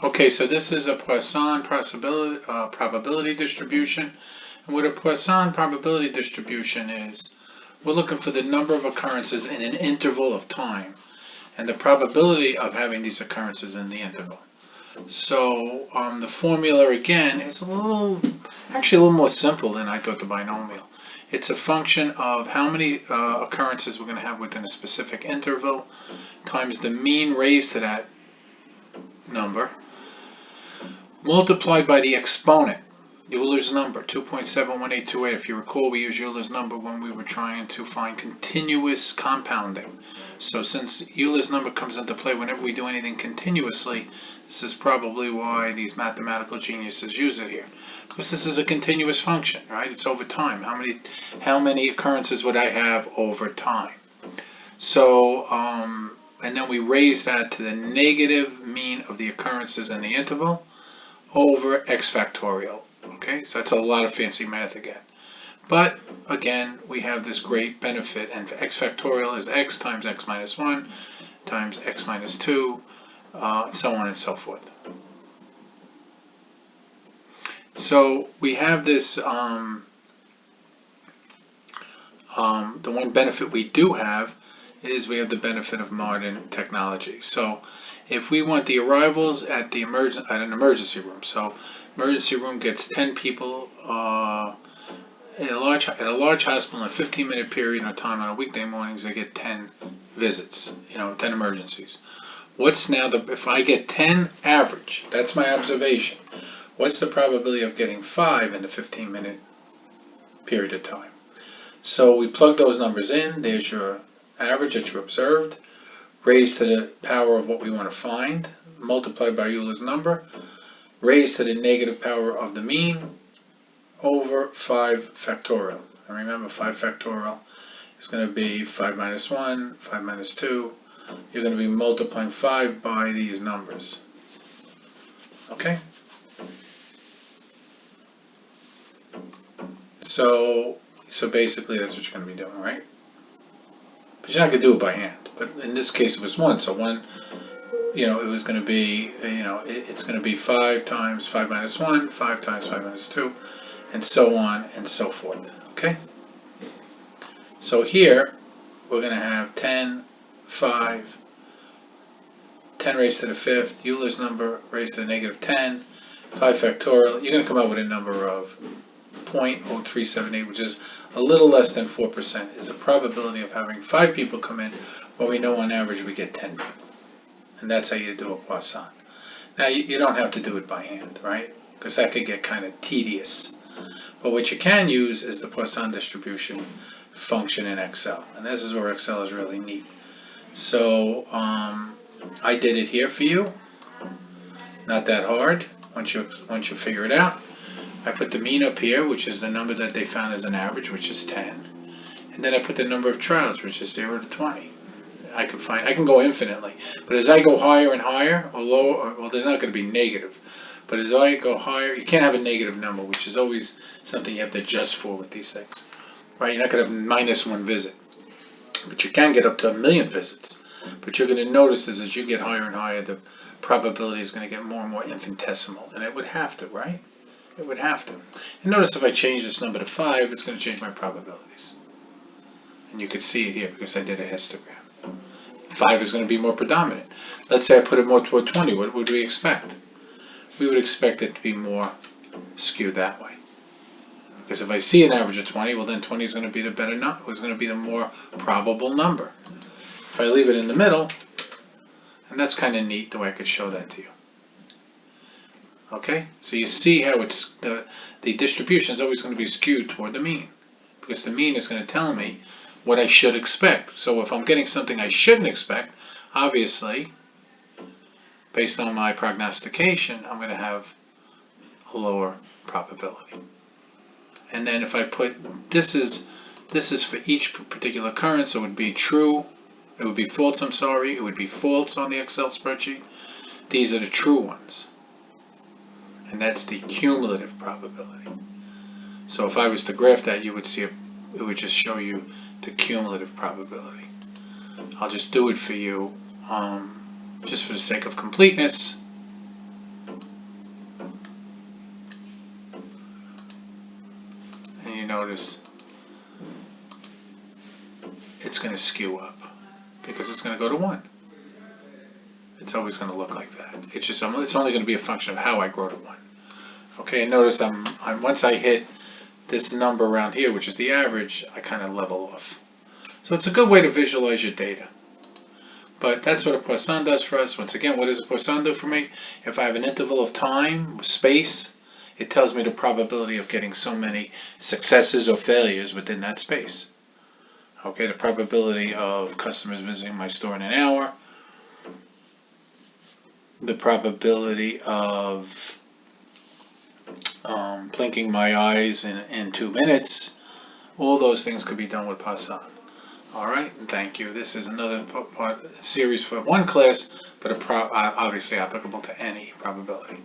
Okay, so this is a Poisson probability distribution. And what a Poisson probability distribution is, we're looking for the number of occurrences in an interval of time and the probability of having these occurrences in the interval. So the formula again is actually a little more simple than I thought the binomial. It's a function of how many occurrences we're going to have within a specific interval times the mean raised to that number multiplied by the exponent, Euler's number, 2.71828. If you recall, we used Euler's number when we were trying to find continuous compounding. So since Euler's number comes into play whenever we do anything continuously, this is probably why these mathematical geniuses use it here. Because this is a continuous function, right? It's over time. How many occurrences would I have over time? So, and then we raise that to the negative mean of the occurrences in the interval over x factorial. Okay, so that's a lot of fancy math again. But again, we have this great benefit, and x factorial is x times x minus 1 times x minus 2, so on and so forth. So we have this, the one benefit we do have is we have the benefit of modern technology. So if we want the arrivals at an emergency room, so emergency room gets 10 people at a large hospital in a 15-minute period of time on a weekday mornings, they get 10 visits, 10 emergencies. What's now if I get 10 average, that's my observation, what's the probability of getting 5 in a 15-minute period of time? So we plug those numbers in. There's your average that you observed, raised to the power of what we want to find, multiplied by Euler's number, raised to the negative power of the mean, over 5 factorial. And remember, 5 factorial is going to be 5 minus 1, 5 minus 2. You're going to be multiplying 5 by these numbers. Okay? So basically that's what you're going to be doing, right? But you're not going to do it by hand. But in this case it was 1, so 1, it was going to be, it's going to be 5 times 5 minus 1, 5 times 5 minus 2, and so on and so forth, okay? So here, we're going to have 10, 5, 10 raised to the 5th, Euler's number raised to the negative 10, 5 factorial. You're going to come out with a number of 0.0378, which is a little less than 4%, is the probability of having 5 people come in, when we know on average we get 10 people. And that's how you do a Poisson. Now, you don't have to do it by hand, right? Because that could get kind of tedious. But what you can use is the Poisson distribution function in Excel. And this is where Excel is really neat. So I did it here for you. Not that hard once you figure it out. I put the mean up here, which is the number that they found as an average, which is 10. And then I put the number of trials, which is 0 to 20. I can go infinitely. But as I go higher and higher, or lower, well, there's not going to be negative. But as I go higher, you can't have a negative number, which is always something you have to adjust for with these things. Right? You're not going to have -1 visit. But you can get up to 1,000,000 visits. But you're going to notice as you get higher and higher, the probability is going to get more and more infinitesimal. And it would have to, right? It would have to. And notice if I change this number to 5, it's going to change my probabilities. And you can see it here because I did a histogram. 5 is going to be more predominant. Let's say I put it more toward 20. What would we expect? We would expect it to be more skewed that way. Because if I see an average of 20, well then 20 is going to be the better number. It's going to be the more probable number. If I leave it in the middle, and that's kind of neat the way I could show that to you. Okay, so you see how it's the distribution is always going to be skewed toward the mean, because the mean is going to tell me what I should expect. So if I'm getting something I shouldn't expect, obviously, based on my prognostication, I'm going to have a lower probability. And then if I put this is for each particular occurrence, it would be true. It would be false. I'm sorry. It would be false on the Excel spreadsheet. These are the true ones. And that's the cumulative probability. So if I was to graph that, you would see it would just show you the cumulative probability. I'll just do it for you, just for the sake of completeness. numbers, it's going to skew up because it's going to go to 1. It's always going to look like that. It's only going to be a function of how I grow to 1. Okay, and notice once I hit this number around here, which is the average, I kind of level off. So it's a good way to visualize your data. But that's what a Poisson does for us. Once again, what does a Poisson do for me? If I have an interval of time, space, it tells me the probability of getting so many successes or failures within that space. Okay, the probability of customers visiting my store in an hour, the probability of blinking my eyes in 2 minutes, all those things could be done with Poisson. Alright, thank you. This is another series for one class, but obviously applicable to any probability.